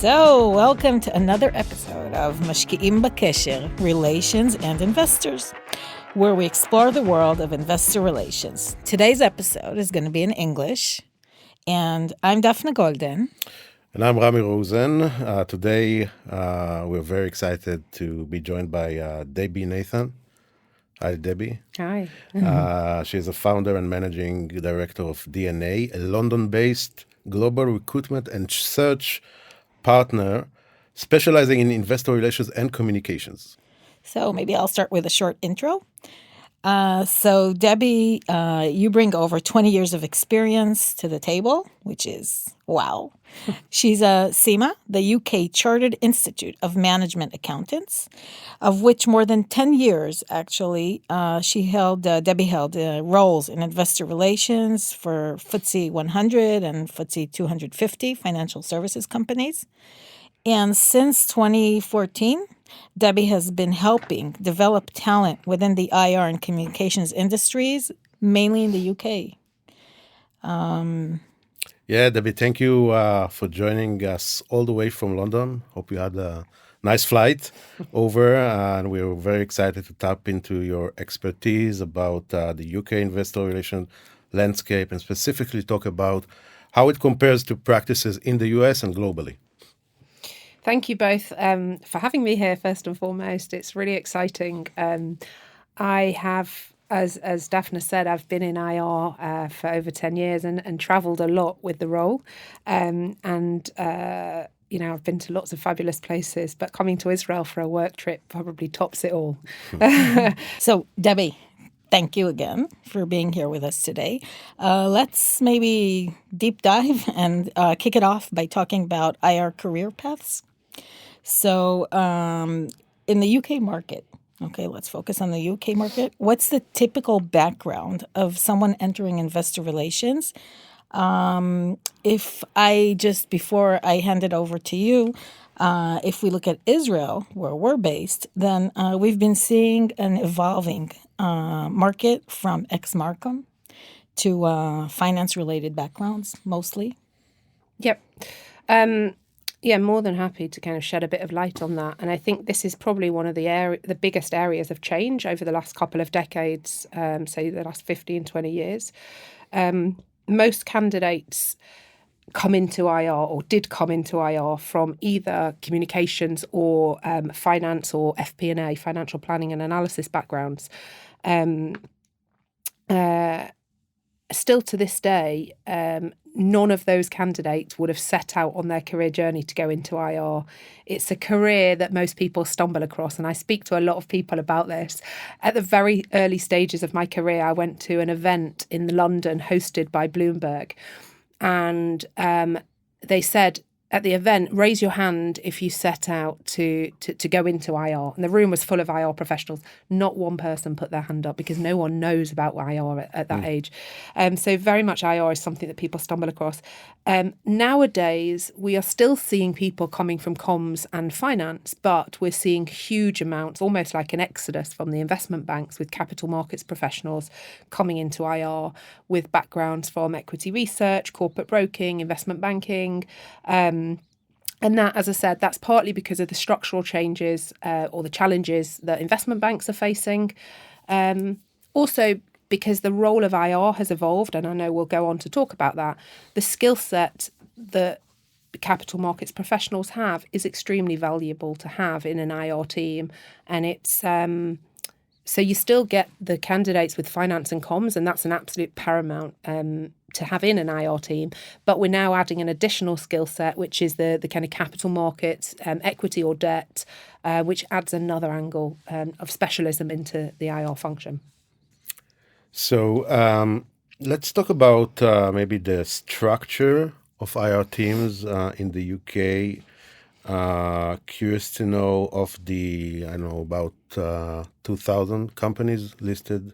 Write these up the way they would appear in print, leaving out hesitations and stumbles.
So, welcome to another episode of משקיעים בקשר, Relations and Investors, where we explore the world of investor relations. Today's episode is going to be in English, and I'm Daphne Golden. And I'm Rami Rosen. Today, we're very excited to be joined by Debbie Nathan. Hi, Debbie. Hi. She's a founder and managing director of DNA, a London-based global recruitment and search partner specializing in investor relations and communications. So maybe I'll start with a short intro. So Debbie, you bring over 20 years of experience to the table, which is wow. She's a CIMA, the UK Chartered Institute of Management Accountants, of which more than 10 years, actually, Debbie held roles in investor relations for FTSE 100 and FTSE 250 financial services companies. And since 2014, Debbie has been helping develop talent within the IR and communications industries, mainly in the UK. Yeah, Debbie, thank you for joining us all the way from London. Hope you had a nice flight over, and we're very excited to tap into your expertise about the UK investor relation landscape and specifically talk about how it compares to practices in the US and globally. Thank you both for having me here, first and foremost. It's really exciting. I have, as Daphne said, I've been in IR for over 10 years and travelled a lot with the role. I've been to lots of fabulous places, but coming to Israel for a work trip probably tops it all. So, Debbie, thank you again for being here with us today. Let's maybe deep dive and kick it off by talking about IR career paths. So in the UK market, okay, let's focus on the UK market. What's the typical background of someone entering investor relations? Before I hand it over to you, if we look at Israel, where we're based, then we've been seeing an evolving market from ex-Markham to finance-related backgrounds, mostly. Yep. Yeah, more than happy to kind of shed a bit of light on that. And I think this is probably one of the biggest areas of change over the last couple of decades, say the last 15, 20 years. Most candidates come into IR or did come into IR from either communications or finance or FP&A, financial planning and analysis backgrounds. Still to this day, none of those candidates would have set out on their career journey to go into IR. It's a career that most people stumble across, and I speak to a lot of people about this. At the very early stages of my career, I went to an event in London hosted by Bloomberg, and they said at the event, raise your hand if you set out to go into IR. And the room was full of IR professionals. Not one person put their hand up because no one knows about IR at that age. So very much IR is something that people stumble across. Nowadays, we are still seeing people coming from comms and finance, but we're seeing huge amounts, almost like an exodus from the investment banks with capital markets professionals coming into IR with backgrounds from equity research, corporate broking, investment banking, and that, as I said, that's partly because of the structural changes or the challenges that investment banks are facing. Also, because the role of IR has evolved, and I know we'll go on to talk about that, the skill set that capital markets professionals have is extremely valuable to have in an IR team. And it's so you still get the candidates with finance and comms, and that's an absolute paramount to have in an IR team. But we're now adding an additional skill set, which is the kind of capital markets, equity or debt, which adds another angle of specialism into the IR function. So let's talk about maybe the structure of IR teams in the UK. Curious to know of about 2,000 companies listed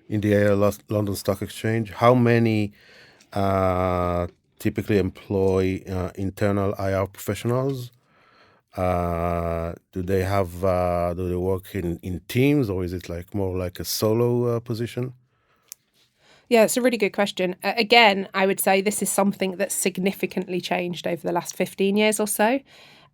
in the London Stock Exchange. How many typically employ internal IR professionals? Do they work in teams, or is it more like a solo position? Yeah, it's a really good question. Again, I would say this is something that's significantly changed over the last 15 years or so.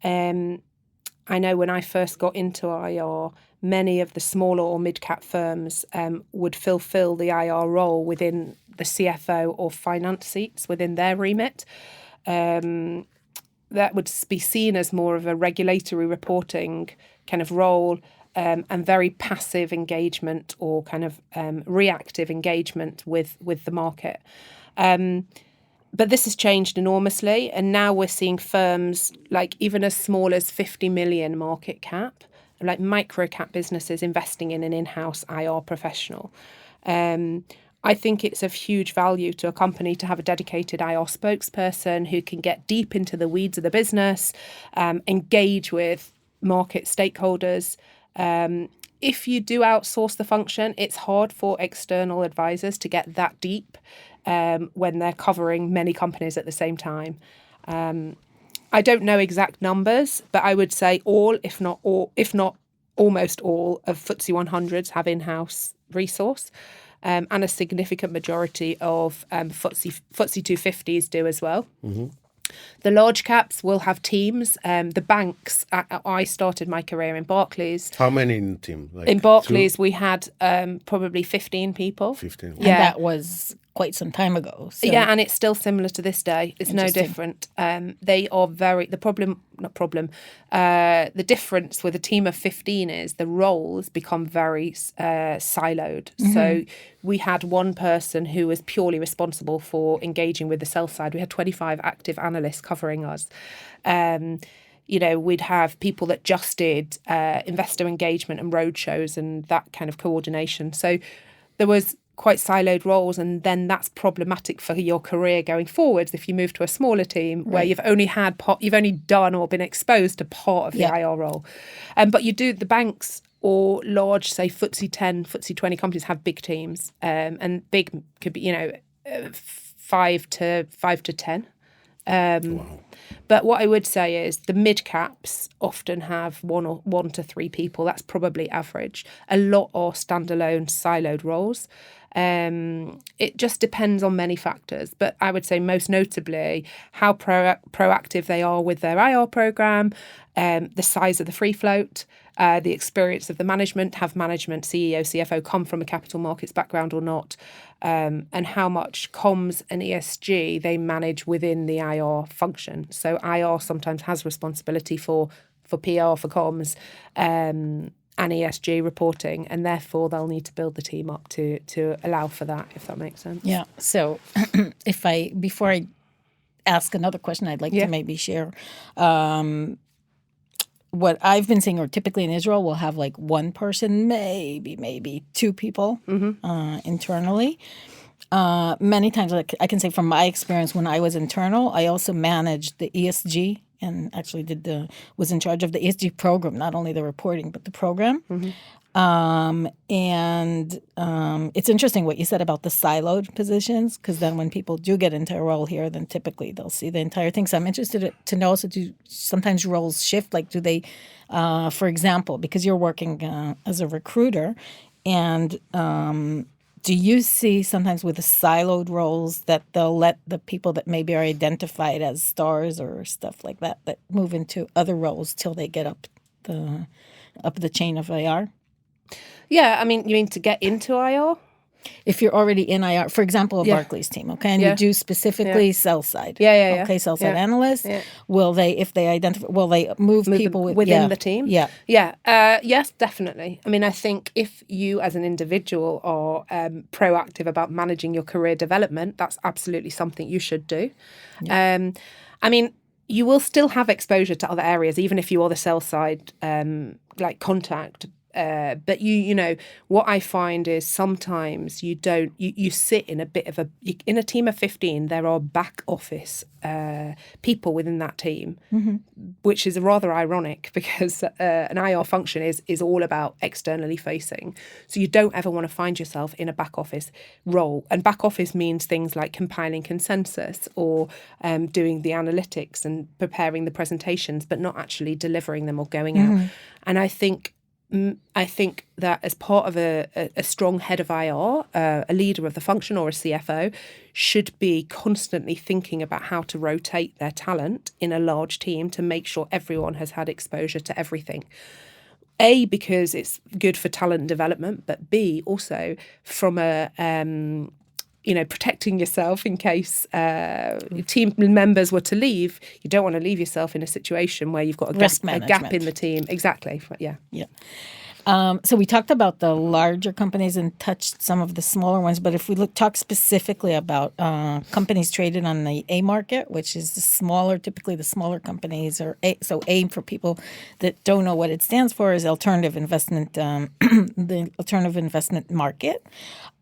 I know when I first got into IR, many of the smaller or mid-cap firms would fulfill the IR role within the CFO or finance seats within their remit. That would be seen as more of a regulatory reporting kind of role, and very passive engagement or kind of reactive engagement with the market. But this has changed enormously, and now we're seeing firms like even as small as 50 million market cap, like micro cap businesses investing in an in-house IR professional. I think it's of huge value to a company to have a dedicated IR spokesperson who can get deep into the weeds of the business, engage with market stakeholders. If you do outsource the function, it's hard for external advisors to get that deep when they're covering many companies at the same time. I don't know exact numbers, but I would say all, if not almost all of FTSE 100s have in-house resource. And a significant majority of FTSE 250s do as well. Mm-hmm. The large caps will have teams. The banks, I started my career in Barclays. How many in the team? Like in Barclays, we had probably 15 people. 15. And that was quite some time ago. So. Yeah, and it's still similar to this day. It's no different. They are the difference with a team of 15 is the roles become very siloed. Mm-hmm. So we had one person who was purely responsible for engaging with the sell side. We had 25 active analysts covering us. We'd have people that just did investor engagement and roadshows and that kind of coordination. So there was quite siloed roles, and then that's problematic for your career going forwards if you move to a smaller team where you've only done or been exposed to part of the IR role. But the banks or large, say FTSE 10, FTSE 20 companies have big teams, and big could be 5 to 10. Wow. But what I would say is the mid caps often have 1 to 3 people. That's probably average. A lot are standalone, siloed roles. It just depends on many factors, but I would say most notably how proactive they are with their IR program, the size of the free float, the experience of the management, have management, CEO, CFO come from a capital markets background or not, and how much comms and ESG they manage within the IR function. So IR sometimes has responsibility for PR, for comms, and ESG reporting, and therefore they'll need to build the team up to allow for that, if that makes sense. Yeah. So before I ask another question, I'd like to maybe share what I've been seeing, or typically in Israel, we'll have like one person, maybe 2 people internally. Many times, like I can say from my experience when I was internal, I also managed the ESG and actually was in charge of the ESG program, not only the reporting, but the program. Mm-hmm. It's interesting what you said about the siloed positions, because then when people do get into a role here, then typically they'll see the entire thing. So I'm interested to know, so do sometimes roles shift? Like do they, for example, because you're working as a recruiter, and do you see sometimes with the siloed roles that they'll let the people that maybe are identified as stars or stuff like that move into other roles till they get up the chain of IR? Yeah, I mean, you mean to get into IR? If you're already in IR, for example, a Barclays team, okay, and you do specifically sell side. Okay, sell side analysts. Yeah. Will they, if they identify, will they move people within the team? Yeah. Yes, definitely. I mean, I think if you as an individual are proactive about managing your career development, that's absolutely something you should do. Yeah. I mean, you will still have exposure to other areas, even if you are the sell side like contact. But what I find is sometimes you sit in a bit of in a team of 15, there are back office people within that team, which is rather ironic because an IR function is all about externally facing. So you don't ever want to find yourself in a back office role. And back office means things like compiling consensus or doing the analytics and preparing the presentations, but not actually delivering them or going out. And I think I think that as part of a strong head of IR, a leader of the function or a CFO should be constantly thinking about how to rotate their talent in a large team to make sure everyone has had exposure to everything. A, because it's good for talent development, but B, also from a protecting yourself in case team members were to leave. You don't want to leave yourself in a situation where you've got a gap in the team. Exactly. Yeah. So we talked about the larger companies and touched some of the smaller ones, but if we talk specifically about companies traded on the A market, which is typically the smaller companies, or so A, for people that don't know what it stands for, is alternative investment, the alternative investment market.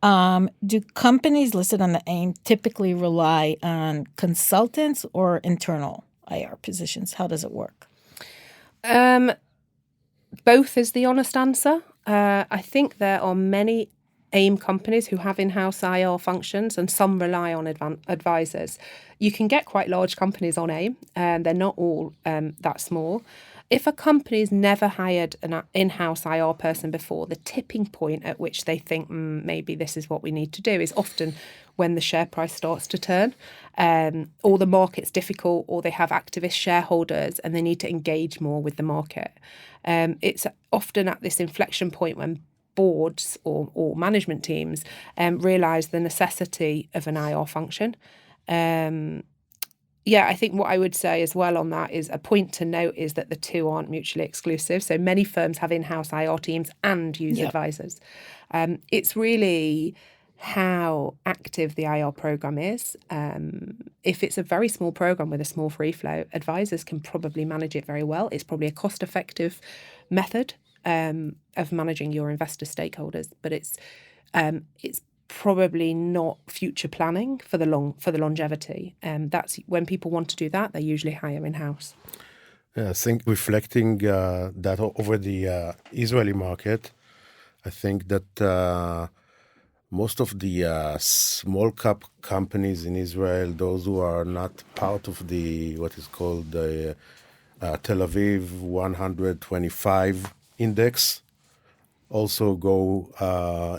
Do companies listed on the AIM typically rely on consultants or internal IR positions? How does it work? Both is the honest answer. I think there are many AIM companies who have in-house IR functions, and some rely on advisors. You can get quite large companies on AIM, and they're not all that small. If a company's never hired an in-house IR person before, the tipping point at which they think maybe this is what we need to do is often when the share price starts to turn, or the market's difficult, or they have activist shareholders and they need to engage more with the market. It's often at this inflection point when boards or management teams realise the necessity of an IR function. I think what I would say as well on that is a point to note is that the two aren't mutually exclusive. So many firms have in-house IR teams and use advisors. It's really how active the IR program is. If it's a very small program with a small free float, advisors can probably manage it very well. It's probably a cost-effective method of managing your investor stakeholders, but it's probably not future planning for the longevity. That's when people want to do that, they usually hire in-house. Yeah, I think reflecting that over the Israeli market, I think that most of the small cap companies in Israel, those who are not part of what is called the Tel Aviv 125 index, also go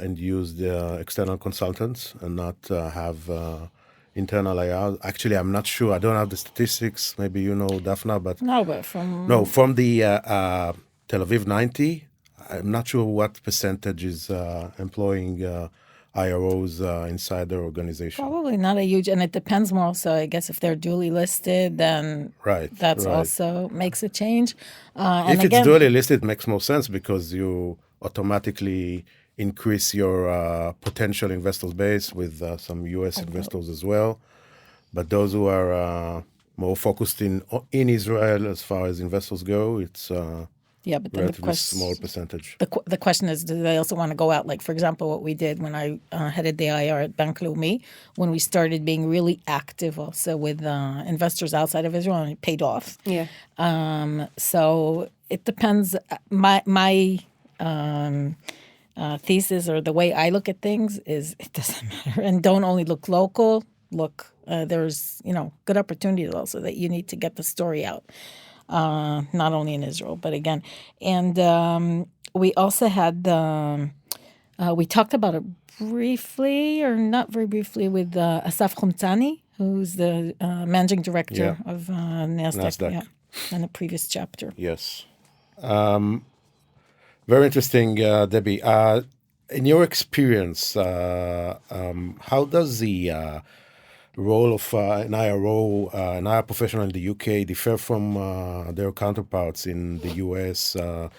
and use the external consultants and not have internal IR. Actually, I'm not sure. I don't have the statistics. Maybe you know, Daphna, but from the Tel Aviv 90, I'm not sure what percentage is employing IROs inside their organization. Probably not a huge, and it depends more. So I guess if they're duly listed, then that's also makes a change. If it's duly listed, it makes more sense because you automatically increase your potential investor base with some U.S. investors as well. But those who are more focused in Israel as far as investors go, it's but then relatively small percentage. The question is, do they also want to go out? Like, for example, what we did when I headed the IR at Bank Leumi, when we started being really active also with investors outside of Israel, and it paid off. Yeah. So it depends. My thesis, or the way I look at things, is it doesn't matter, and don't only look local. There's good opportunities also that you need to get the story out. Not only in Israel, but again. And we also had we talked about it briefly, or not very briefly, with Asaf Khumtani, who's the managing director of NASDAQ. In the previous chapter. Yes. Very interesting, Debbie. In your experience, how does the role of an IRO, an IR professional in the UK, differ from their counterparts in the US? Do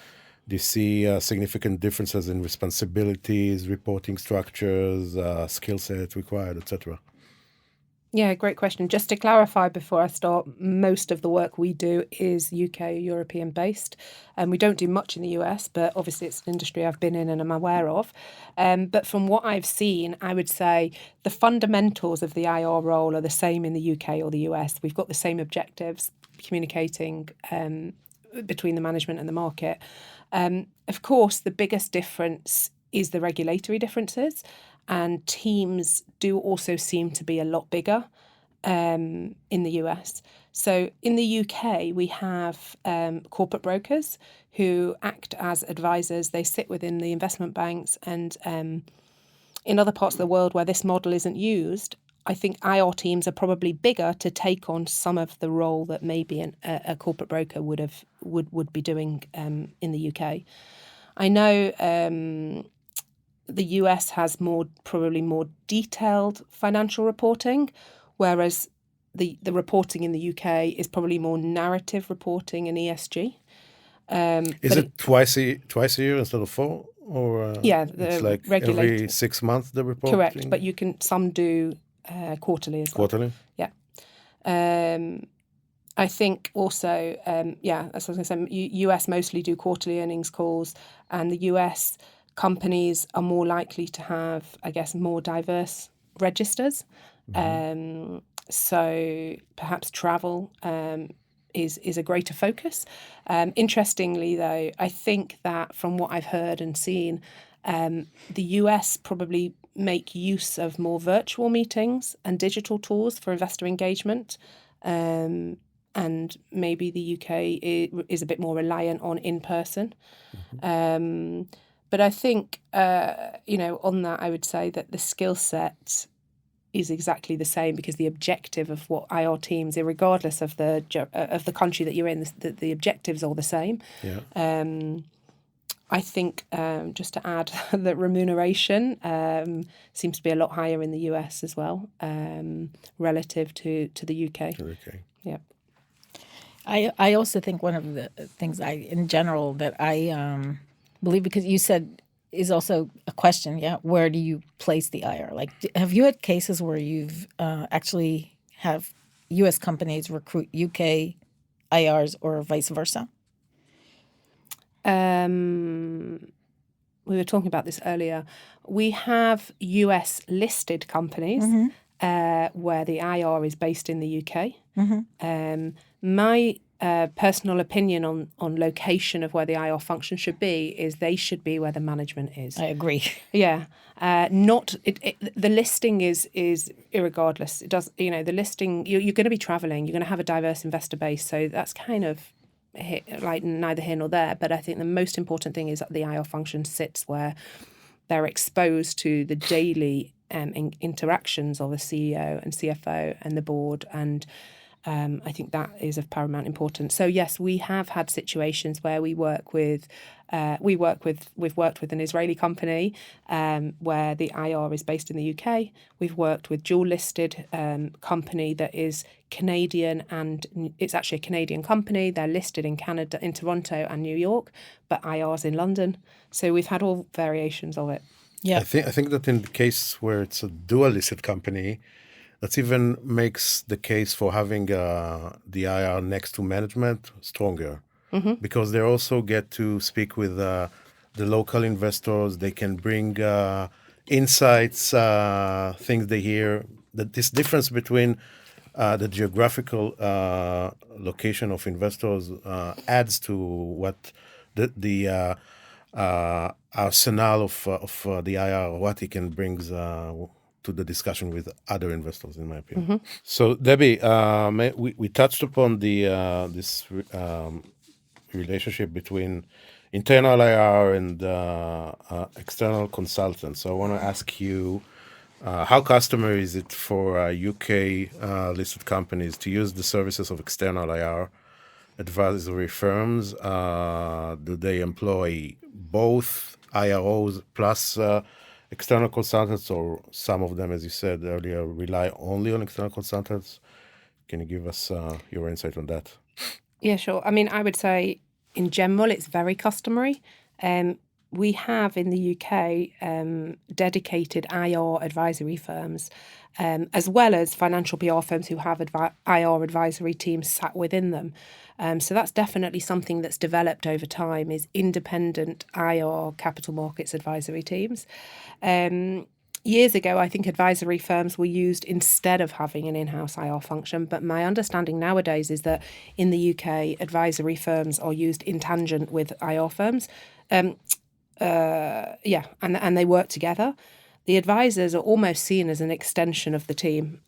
you see significant differences in responsibilities, reporting structures, skill sets required, etc.? Yeah, great question. Just to clarify before I start, most of the work we do is UK, European based. And we don't do much in the US, but obviously it's an industry I've been in and I'm aware of. But from what I've seen, I would say the fundamentals of the IR role are the same in the UK or the US. We've got the same objectives, communicating between the management and the market. Of course, the biggest difference is the regulatory differences. And teams do also seem to be a lot bigger. in the US. So in the UK, we have corporate brokers who act as advisors. They sit within the investment banks, and in other parts of the world where this model isn't used, I think IR teams are probably bigger to take on some of the role that maybe a corporate broker would be doing in the UK. I know the US has probably more detailed financial reporting, whereas the reporting in the UK is probably more narrative reporting and ESG. Is it twice a year instead of 4? Or yeah, it's like every 6 months the reporting? Correct, but some do quarterly as well. Quarterly? Yeah. I think also, as I was going to say, US mostly do quarterly earnings calls, and the US companies are more likely to have, I guess, more diverse registers. So perhaps travel is a greater focus. Interestingly, though, I think that from what I've heard and seen, the US probably make use of more virtual meetings and digital tools for investor engagement. And maybe the UK is a bit more reliant on in-person. But I think, on that, I would say that the skill set is exactly the same, because the objective of what IR teams, regardless of the country that you're in, the objectives are the same. Yeah. I think, just to add, that remuneration seems to be a lot higher in the US as well, relative to the UK. Okay. Yeah. I also think one of the things in general that I believe, because you said is also a question, where do you place the IR? Like, have you had cases where you've actually have U.S. companies recruit UK IRs or vice versa? We were talking about this earlier. We have US listed companies where the IR is based in the UK. My personal opinion on location of where the IR function should be is they should be where the management is. I agree. Yeah, the listing is irregardless. It does, the listing. You're going to be traveling. You're going to have a diverse investor base, so that's kind of like neither here nor there. But I think the most important thing is that the IR function sits where they're exposed to the daily interactions of the CEO and CFO and the board, and I think that is of paramount importance. So yes, we have had situations where we've worked with an Israeli company where the IR is based in the UK. We've worked with dual listed company that is Canadian, and it's actually a Canadian company. They're listed in Canada, in Toronto and New York, but IR's in London. So we've had all variations of it. Yeah, I think that in the case where it's a dual listed company, that even makes the case for having the IR next to management stronger, because they also get to speak with the local investors. They can bring insights, things they hear. That this difference between the geographical location of investors adds to what the arsenal of the IR, what it can bring to the discussion with other investors, in my opinion. So, Debbie, we touched upon this relationship between internal IR and external consultants. So I want to ask you, how customary is it for UK listed companies to use the services of external IR advisory firms? Do they employ both IROs plus external consultants, or some of them, as you said earlier, rely only on external consultants? Can you give us your insight on that? Yeah, sure. I mean, I would say in general, it's very customary. We have in the UK dedicated IR advisory firms, as well as financial PR firms who have IR advisory teams sat within them. So that's definitely something that's developed over time, is independent IR capital markets advisory teams. Years ago, I think advisory firms were used instead of having an in-house IR function. But my understanding nowadays is that in the UK, advisory firms are used in tangent with IR firms. And they work together. The advisors are almost seen as an extension of the team.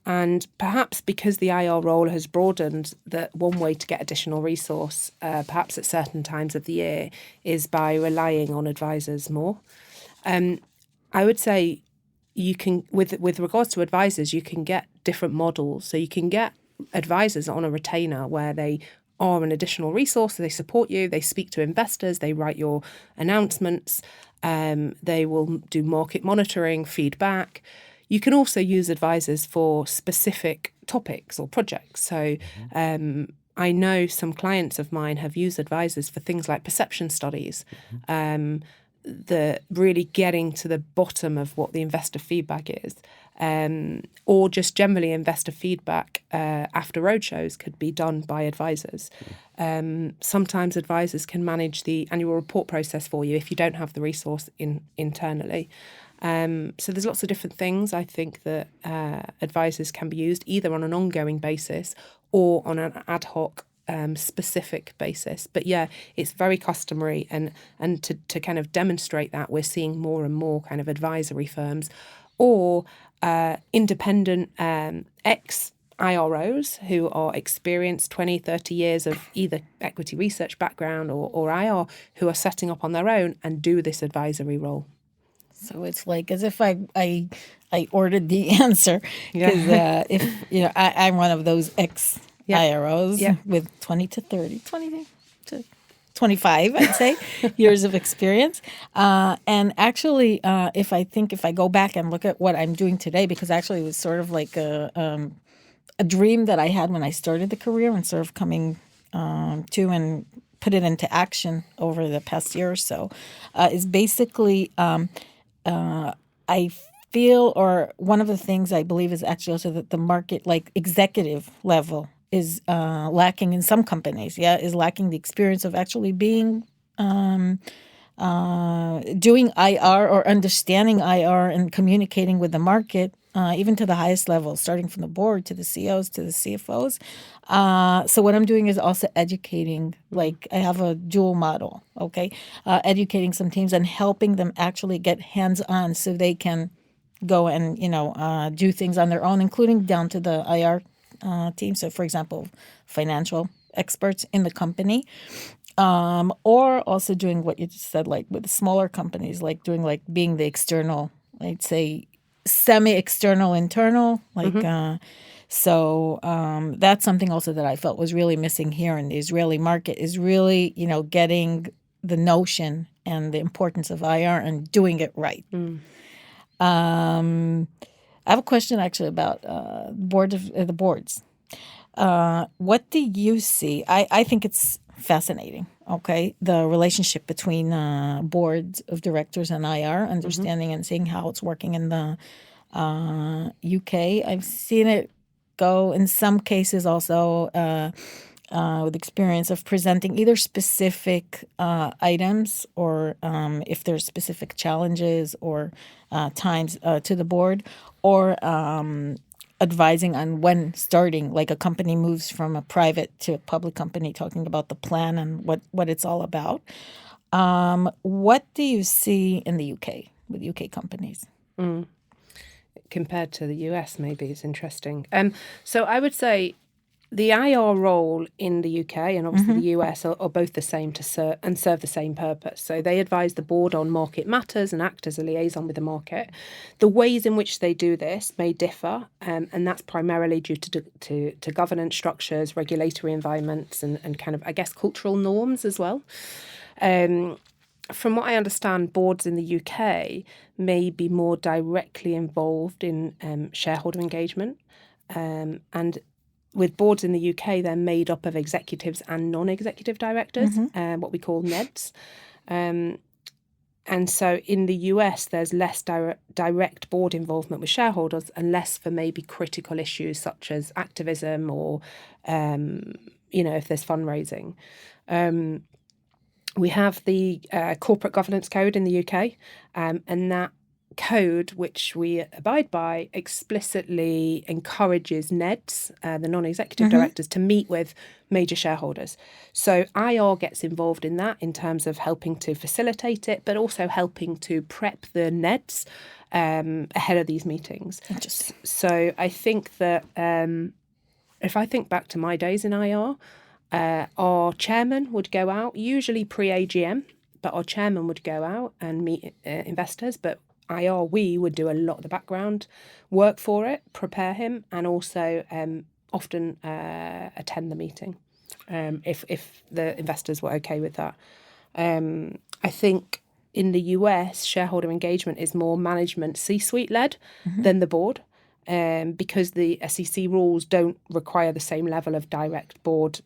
And perhaps because the IR role has broadened, that one way to get additional resource, perhaps at certain times of the year, is by relying on advisors more. I would say you can, with regards to advisors, you can get different models. So you can get advisors on a retainer where they are an additional resource, so they support you, they speak to investors, they write your announcements, they will do market monitoring, feedback. You can also use advisors for specific topics or projects. So I know some clients of mine have used advisors for things like perception studies, the really getting to the bottom of what the investor feedback is, or just generally investor feedback after roadshows could be done by advisors. Sometimes advisors can manage the annual report process for you if you don't have the resource internally. So there's lots of different things I think that advisors can be used either on an ongoing basis or on an ad hoc specific basis. But yeah, it's very customary, and to kind of demonstrate that, we're seeing more and more kind of advisory firms or independent ex-IROs who are experienced 20, 30 years of either equity research background or IR who are setting up on their own and do this advisory role. So it's like as if I ordered the answer, because if I'm one of those IROs with 20 to 25, I'd say, years of experience. And actually, if I go back and look at what I'm doing today, because actually it was sort of like a dream that I had when I started the career and sort of coming to and put it into action over the past year or so, is basically I feel, or one of the things I believe is actually also that the market, like executive level, is lacking in some companies. Is lacking the experience of actually being doing IR or understanding IR and communicating with the market, even to the highest level, starting from the board to the CEOs to the CFOs. So what I'm doing is also educating, like I have a dual model, educating some teams and helping them actually get hands-on so they can go and, do things on their own, including down to the IR team. So, for example, financial experts in the company, or also doing what you just said, like with smaller companies, like doing like being the external, I'd say semi-external, internal, like. So that's something also that I felt was really missing here in the Israeli market, is really, getting the notion and the importance of IR and doing it right. I have a question actually about the boards. What do you see? I think it's fascinating, the relationship between boards of directors and IR, understanding and seeing how it's working in the UK. I've seen it go in some cases also with experience of presenting either specific items or if there's specific challenges or times to the board, or advising on when starting, like a company moves from a private to a public company, talking about the plan and what it's all about. What do you see in the UK with UK companies? Compared to the US, maybe it's interesting. So I would say the IR role in the UK and obviously the US are both the same and serve the same purpose. So they advise the board on market matters and act as a liaison with the market. The ways in which they do this may differ, and that's primarily due to governance structures, regulatory environments, and kind of, I guess, cultural norms as well. From what I understand, boards in the UK may be more directly involved in shareholder engagement. And with boards in the UK, they're made up of executives and non-executive directors, what we call NEDs. And so in the US, there's less direct board involvement with shareholders and less for maybe critical issues such as activism or, if there's fundraising. We have the Corporate Governance Code in the UK, and that code, which we abide by, explicitly encourages NEDs, the non-executive directors, to meet with major shareholders. So IR gets involved in that in terms of helping to facilitate it, but also helping to prep the NEDs ahead of these meetings. Interesting. So I think that if I think back to my days in IR, our chairman would go out, usually pre-AGM, but our chairman would go out and meet investors, but we would do a lot of the background work for it, prepare him, and also often attend the meeting if the investors were okay with that. I think in the US, shareholder engagement is more management C-suite led than the board, because the SEC rules don't require the same level of direct board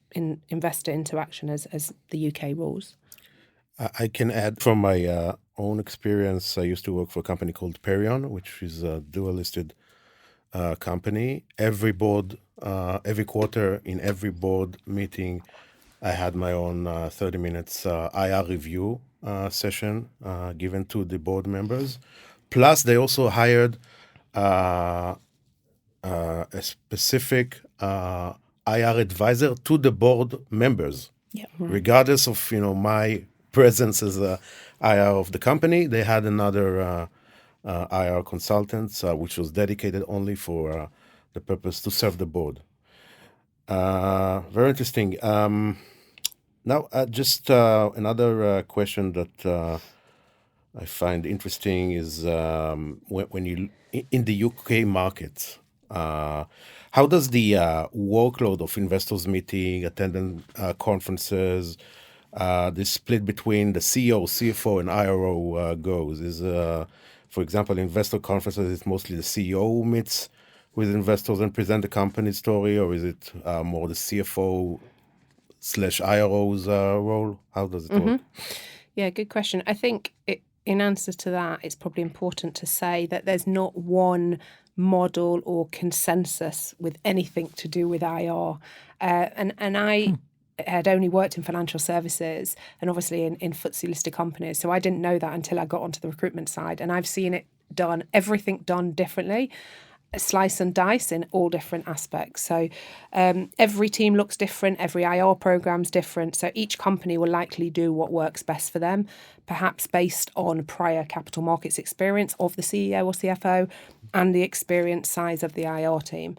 investor interaction as the UK rules. I can add from my own experience. I used to work for a company called Perion, which is a dual-listed company. Every quarter, in every board meeting, I had my own 30 minutes IR review session given to the board members. Plus, they also hired a specific IR advisor to the board members. Yeah. Regardless of my presence as a IR of the company, they had another IR consultant, which was dedicated only for the purpose to serve the board. Very interesting. Now, just another question that I find interesting is when you in the UK market, how does the workload of investors meeting, attending conferences, the split between the CEO, CFO, and IRO goes? Is, for example, investor conferences, it's mostly the CEO who meets with investors and present the company story, or is it more the CFO/IRO's role? How does it work? Yeah, good question. I think in answer to that, it's probably important to say that there's not one model or consensus with anything to do with IR. And I had only worked in financial services and obviously in FTSE listed companies. So I didn't know that until I got onto the recruitment side. And I've seen everything done differently, slice and dice in all different aspects. So every team looks different, every IR program's different. So each company will likely do what works best for them, perhaps based on prior capital markets experience of the CEO or CFO and the experience size of the IR team.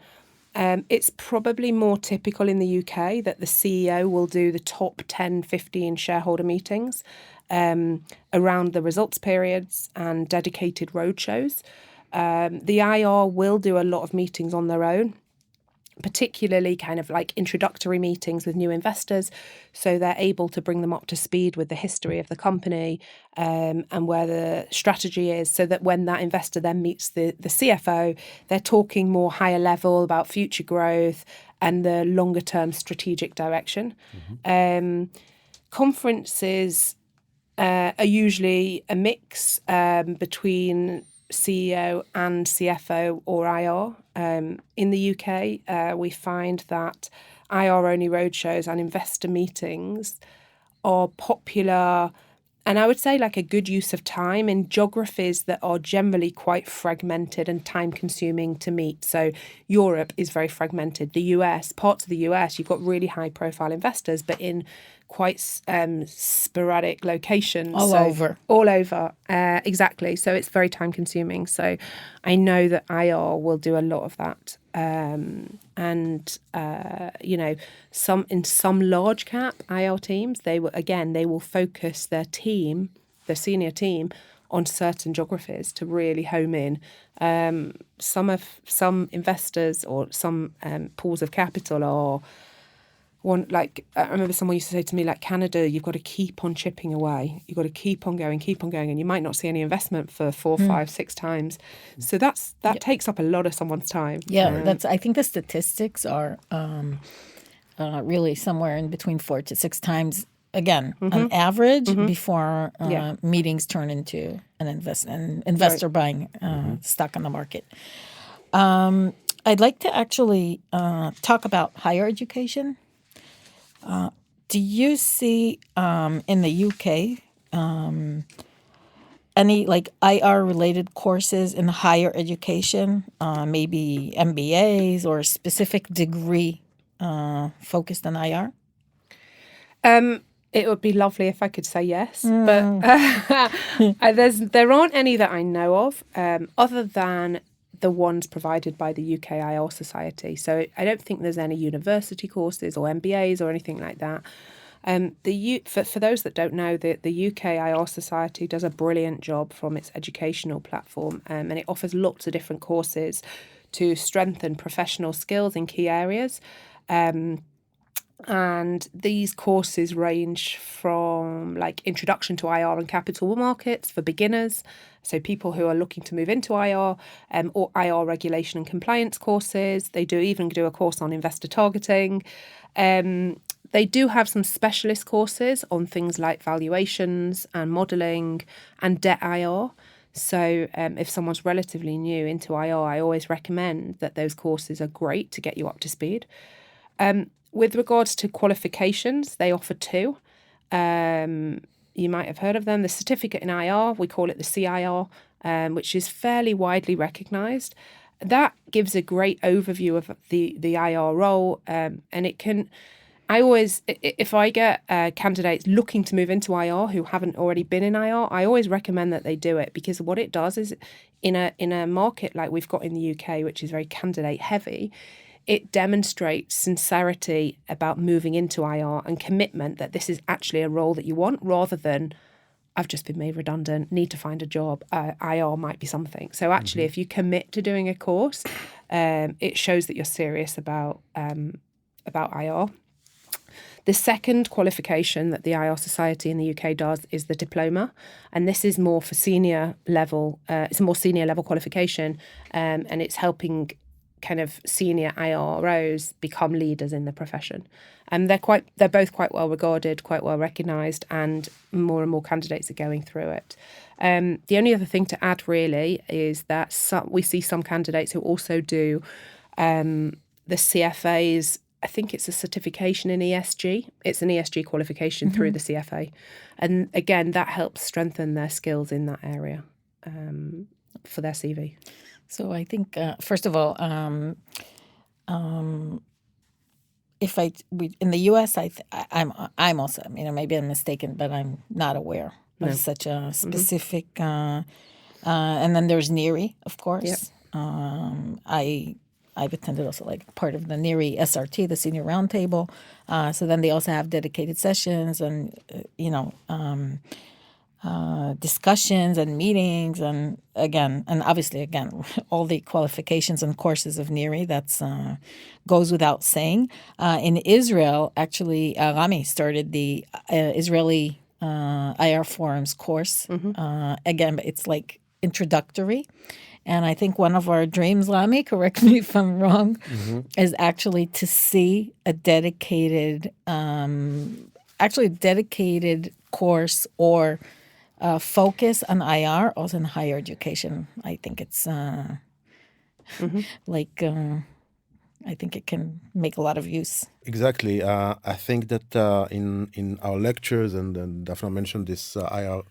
It's probably more typical in the UK that the CEO will do the top 10, 15 shareholder meetings around the results periods and dedicated roadshows. The IR will do a lot of meetings on their own, particularly kind of like introductory meetings with new investors. So they're able to bring them up to speed with the history of the company and where the strategy is, so that when that investor then meets the CFO, they're talking more higher level about future growth and the longer term strategic direction. Conferences are usually a mix between CEO and CFO or IR. In the UK, we find that IR-only roadshows and investor meetings are popular, and I would say like a good use of time in geographies that are generally quite fragmented and time-consuming to meet. So Europe is very fragmented. The US, parts of the US, you've got really high-profile investors, but in quite sporadic locations. All over. Exactly. So it's very time consuming. So I know that IR will do a lot of that. In some large cap IR teams, they will focus their senior team on certain geographies to really home in. Some investors or some pools of capital are I remember someone used to say to me, like, Canada, you've got to keep on chipping away. You've got to keep on going, and you might not see any investment for 4, 5, 6 times. So that takes up a lot of someone's time. Yeah, I think the statistics are really somewhere in between 4 to 6 times, again, on average, before meetings turn into an investor buying stock on the market. I'd like to actually talk about higher education. Do you see in the UK any like IR related courses in higher education, maybe MBAs or a specific degree focused on IR? It would be lovely if I could say yes, but there aren't any that I know of, other than the ones provided by the UK IR Society. So I don't think there's any university courses or MBAs or anything like that. For those that don't know, the UK IR Society does a brilliant job from its educational platform, and it offers lots of different courses to strengthen professional skills in key areas. And these courses range from like introduction to IR and capital markets for beginners, so people who are looking to move into IR, or IR regulation and compliance courses. They even do a course on investor targeting. They do have some specialist courses on things like valuations and modelling and debt IR. So if someone's relatively new into IR, I always recommend that those courses are great to get you up to speed. With regards to qualifications, they offer two. You might have heard of them. The certificate in IR, we call it the CIR, which is fairly widely recognised. That gives a great overview of the IR role, and it can... if I get candidates looking to move into IR who haven't already been in IR, I always recommend that they do it, because what it does is in a market like we've got in the UK, which is very candidate heavy, it demonstrates sincerity about moving into IR and commitment that this is actually a role that you want, rather than I've just been made redundant, need to find a job, IR might be something. So actually, if you commit to doing a course, it shows that you're serious about IR. The second qualification that the IR Society in the UK does is the diploma, and this is more for senior level. It's a more senior level qualification, and it's helping kind of senior IROs become leaders in the profession. And they're both quite well regarded, quite well recognised, and more candidates are going through it. The only other thing to add really is that we see some candidates who also do the CFAs. I think it's a certification in ESG. It's an ESG qualification through the CFA. And again, that helps strengthen their skills in that area for their CV. So I think, first of all, in the U.S., I'm also, maybe I'm mistaken, but I'm not aware of such a specific. And then there's NERI, of course. Yep. I've attended also like part of the NERI SRT, the Senior Roundtable. So then they also have dedicated sessions and discussions and meetings, and obviously all the qualifications and courses of NERI. That's goes without saying. In Israel, actually, Rami started the Israeli IR Forums course. Again, it's like introductory. And I think one of our dreams, Rami, correct me if I'm wrong, is actually to see a dedicated course or focus on IR also in higher education. I think it's I think it can make a lot of use. Exactly. I think that in our lectures, and Daphne mentioned this IR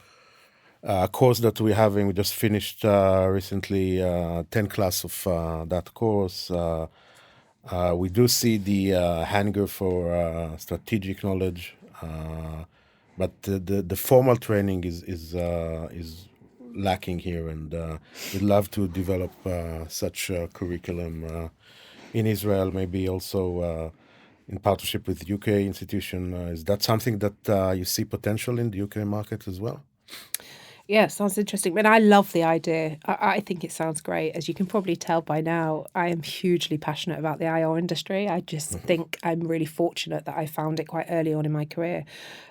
course that we're having. We just finished recently 10 class of that course. We do see the hunger for strategic knowledge, but the formal training is lacking here, and we'd love to develop such a curriculum in Israel, maybe also in partnership with UK institution. Is that something that you see potential in the UK market as well? Yeah, sounds interesting. But I love the idea. I think it sounds great. As you can probably tell by now, I am hugely passionate about the IR industry. I just think I'm really fortunate that I found it quite early on in my career.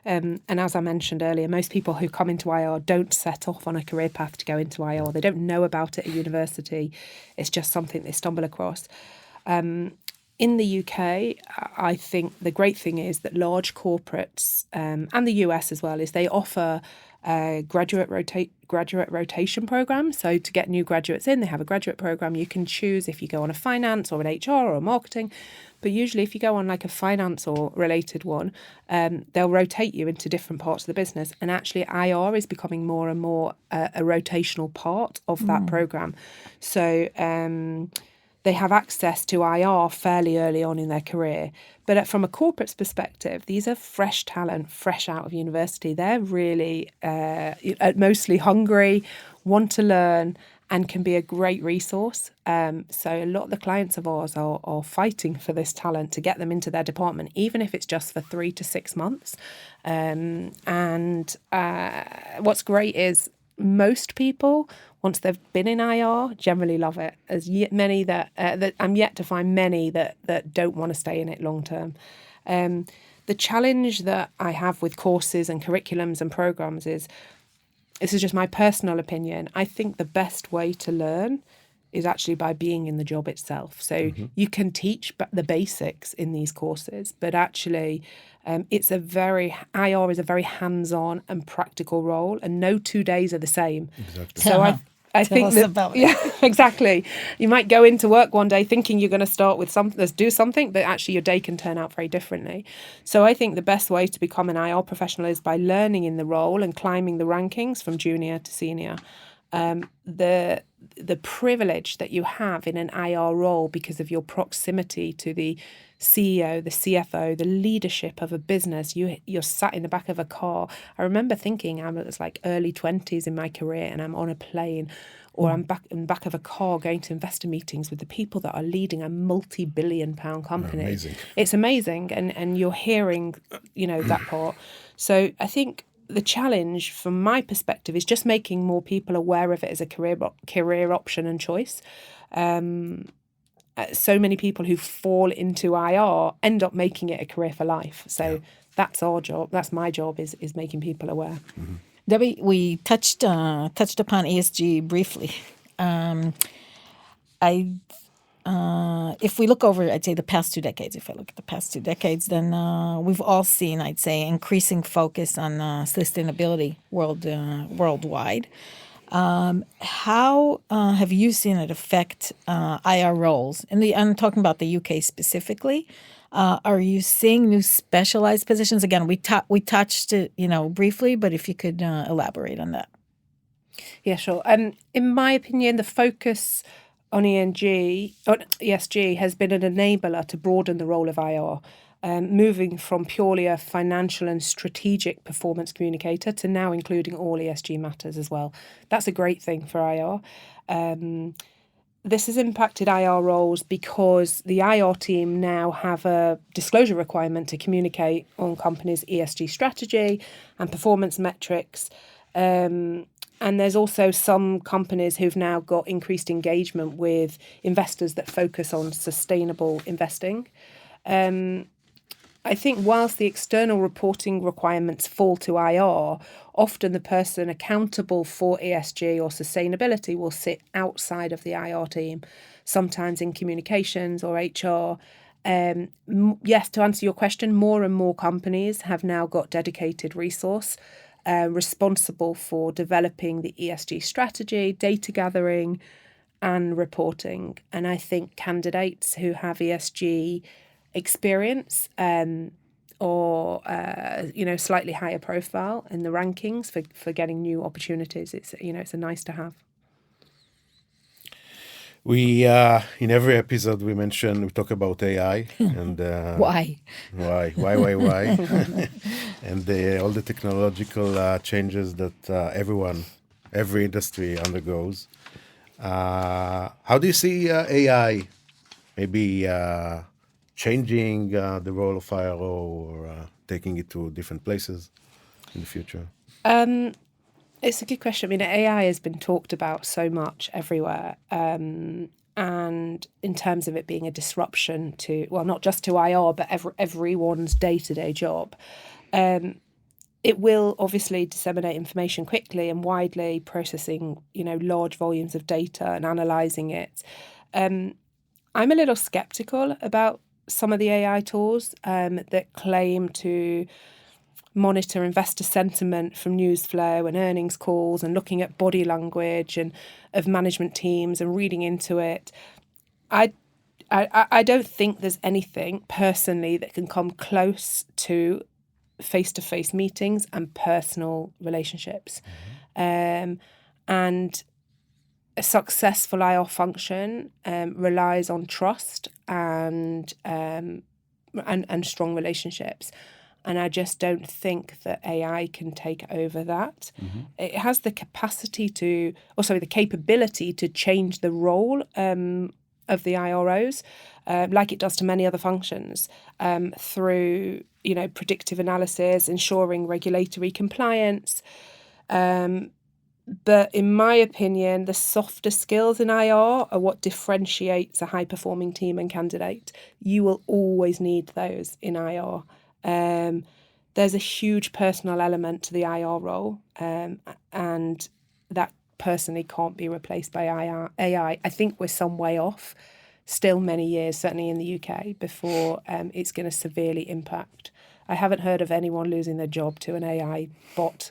And as I mentioned earlier, most people who come into IR don't set off on a career path to go into IR. They don't know about it at university. It's just something they stumble across. In the UK, I think the great thing is that large corporates and the US as well is they offer graduate rotation program. So to get new graduates in, they have a graduate program. You can choose if you go on a finance or an HR or a marketing. But usually if you go on like a finance or related one, they'll rotate you into different parts of the business. And actually IR is becoming more and more a rotational part of that program. So they have access to IR fairly early on in their career. But from a corporate's perspective, these are fresh talent, fresh out of university. They're really mostly hungry, want to learn, and can be a great resource. So a lot of the clients of ours are fighting for this talent to get them into their department, even if it's just for 3 to 6 months. What's great is most people, once they've been in IR, generally love it. As many that I'm yet to find many that don't want to stay in it long term. The challenge that I have with courses and curriculums and programs is, this is just my personal opinion, I think the best way to learn is actually by being in the job itself. So you can teach the basics in these courses, but actually IR is a very hands-on and practical role, and no 2 days are the same. Exactly. So I think that, about it. yeah, exactly. You might go into work one day thinking you're going to start with do something, but actually your day can turn out very differently. So I think the best way to become an IR professional is by learning in the role and climbing the rankings from junior to senior. The privilege that you have in an IR role because of your proximity to the CEO, the CFO, the leadership of a business, you're sat in the back of a car. I remember thinking I was like early 20s in my career and I'm on a plane or I'm in the back of a car going to investor meetings with the people that are leading a multi-billion-pound company. Amazing. It's amazing, and you're hearing, that part. So I think the challenge from my perspective is just making more people aware of it as a career option and choice. So many people who fall into IR end up making it a career for life. So that's our job. That's my job, is making people aware. Mm-hmm. Debbie, we touched upon ESG briefly. If we look over, I'd say the past 2 decades. If I look at the past 2 decades, then we've all seen, I'd say, increasing focus on sustainability worldwide. How have you seen it affect IR roles? I'm talking about the UK specifically. Are you seeing new specialized positions? Again, we touched it, briefly, but if you could elaborate on that. Yeah, sure. In my opinion, the focus on ESG has been an enabler to broaden the role of IR, moving from purely a financial and strategic performance communicator to now including all ESG matters as well. That's a great thing for IR. This has impacted IR roles because the IR team now have a disclosure requirement to communicate on companies' ESG strategy and performance metrics. And there's also some companies who've now got increased engagement with investors that focus on sustainable investing. I think whilst the external reporting requirements fall to IR, often the person accountable for ESG or sustainability will sit outside of the IR team, sometimes in communications or HR. Yes, to answer your question, more and more companies have now got dedicated resource responsible for developing the ESG strategy, data gathering and reporting. And I think candidates who have ESG experience or slightly higher profile in the rankings for getting new opportunities, it's a nice to have. We in every episode we talk about AI and Why? and all the technological changes that every industry undergoes. How do you see AI maybe changing the role of IRO or taking it to different places in the future? It's a good question. I mean, AI has been talked about so much everywhere. And in terms of it being a disruption to, well, not just to IR, but everyone's day-to-day job. It will obviously disseminate information quickly and widely, processing, large volumes of data and analysing it. I'm a little skeptical about some of the AI tools that claim to monitor investor sentiment from news flow and earnings calls and looking at body language and of management teams and reading into it. I don't think there's anything personally that can come close to face-to-face meetings and personal relationships. And a successful IR function relies on trust and strong relationships. And I just don't think that AI can take over that. It has the capability to change the role of the IROs, like it does to many other functions, through predictive analysis, ensuring regulatory compliance. But in my opinion, the softer skills in IR are what differentiates a high-performing team and candidate. You will always need those in IR. There's a huge personal element to the IR role, and that personally can't be replaced by AI. I think we're some way off, still many years, certainly in the UK, before it's going to severely impact. I haven't heard of anyone losing their job to an AI bot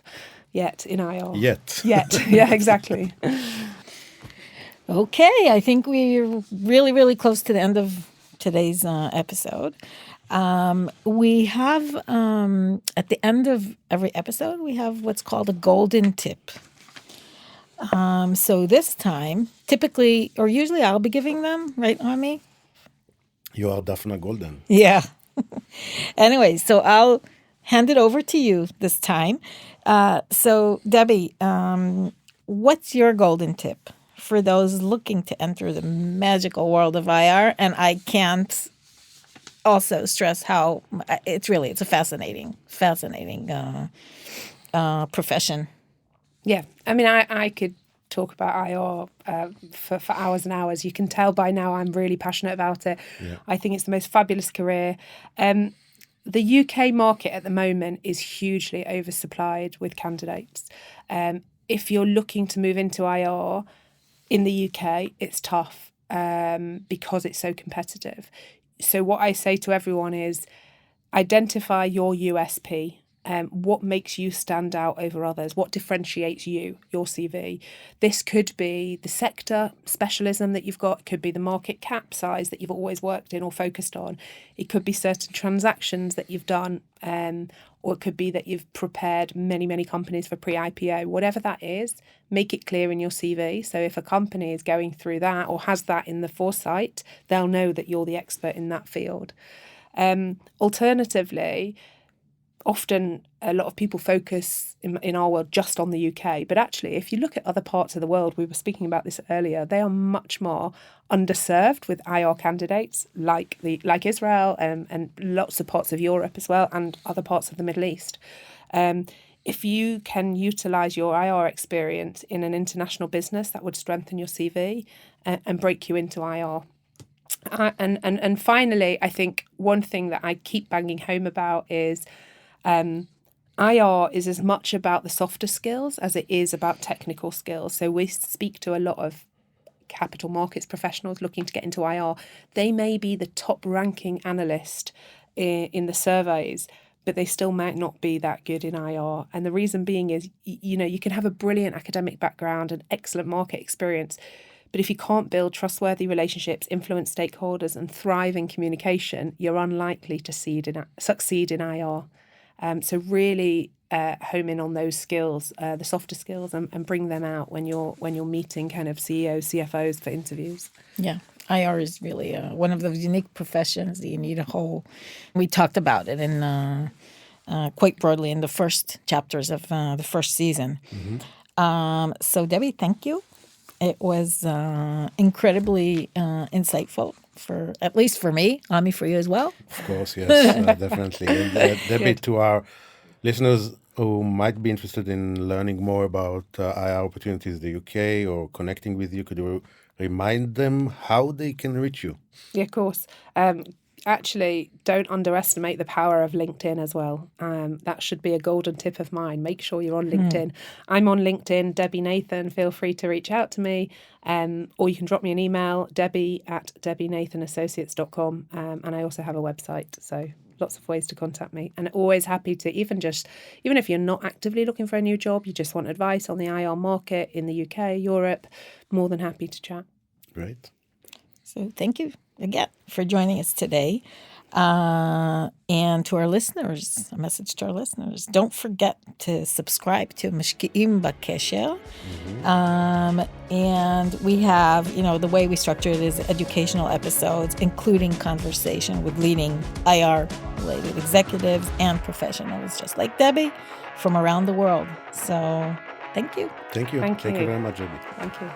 yet in IR. Yet. Yeah, exactly. Okay, I think we're really, really close to the end of today's episode. We have, at the end of every episode, we have what's called a golden tip. So this time, typically, or usually I'll be giving them, right, Ami? You are definitely golden. Yeah. Anyway, so I'll hand it over to you this time. So Debbie, what's your golden tip for those looking to enter the magical world of IR? And I can't also stress how it's a fascinating profession. Yeah, I mean, I could talk about IR for hours and hours. You can tell by now I'm really passionate about it. Yeah. I think it's the most fabulous career. The UK market at the moment is hugely oversupplied with candidates. If you're looking to move into IR in the UK, it's tough because it's so competitive. So what I say to everyone is identify your USP. What makes you stand out over others? What differentiates you, your CV? This could be the sector specialism that you've got. It could be the market cap size that you've always worked in or focused on. It could be certain transactions that you've done, or it could be that you've prepared many, many companies for pre-IPO. Whatever that is, make it clear in your CV. So if a company is going through that or has that in the foresight, they'll know that you're the expert in that field. Alternatively, often a lot of people focus in our world just on the UK, but actually if you look at other parts of the world, we were speaking about this earlier, they are much more underserved with IR candidates like Israel and lots of parts of Europe as well and other parts of the Middle East. If you can utilise your IR experience in an international business, that would strengthen your CV and break you into IR. And finally, I think one thing that I keep banging home about is IR is as much about the softer skills as it is about technical skills. So we speak to a lot of capital markets professionals looking to get into IR. They may be the top ranking analyst in the surveys, but they still might not be that good in IR. And the reason being is, you can have a brilliant academic background and excellent market experience, but if you can't build trustworthy relationships, influence stakeholders, and thrive in communication, you're unlikely to succeed in IR. So really home in on those skills, the softer skills, and bring them out when you're meeting kind of CEOs, CFOs for interviews. Yeah, IR is really one of those unique professions that you need a whole. We talked about it in quite broadly in the first chapters of the first season. Mm-hmm. So Debbie, thank you. It was incredibly insightful, at least for me, Ami, for you as well. Of course, yes, definitely. And Debbie, to our listeners who might be interested in learning more about IR opportunities in the UK or connecting with you, could you remind them how they can reach you? Yeah, of course. actually, don't underestimate the power of LinkedIn as well. That should be a golden tip of mine. Make sure you're on LinkedIn. I'm on LinkedIn, Debbie Nathan. Feel free to reach out to me, or you can drop me an email, debbie@debbienathanassociates.com. And I also have a website, so lots of ways to contact me. And always happy to, even if you're not actively looking for a new job, you just want advice on the IR market in the UK, Europe, more than happy to chat. Great. So thank you again for joining us today. And to our listeners, a message to our listeners, don't forget to subscribe to משקיעים בקשר. And we have, the way we structure it is educational episodes, including conversation with leading IR-related executives and professionals, just like Debbie, from around the world. So thank you. Thank you. Thank Thank you you. very much, Debbie. Thank you.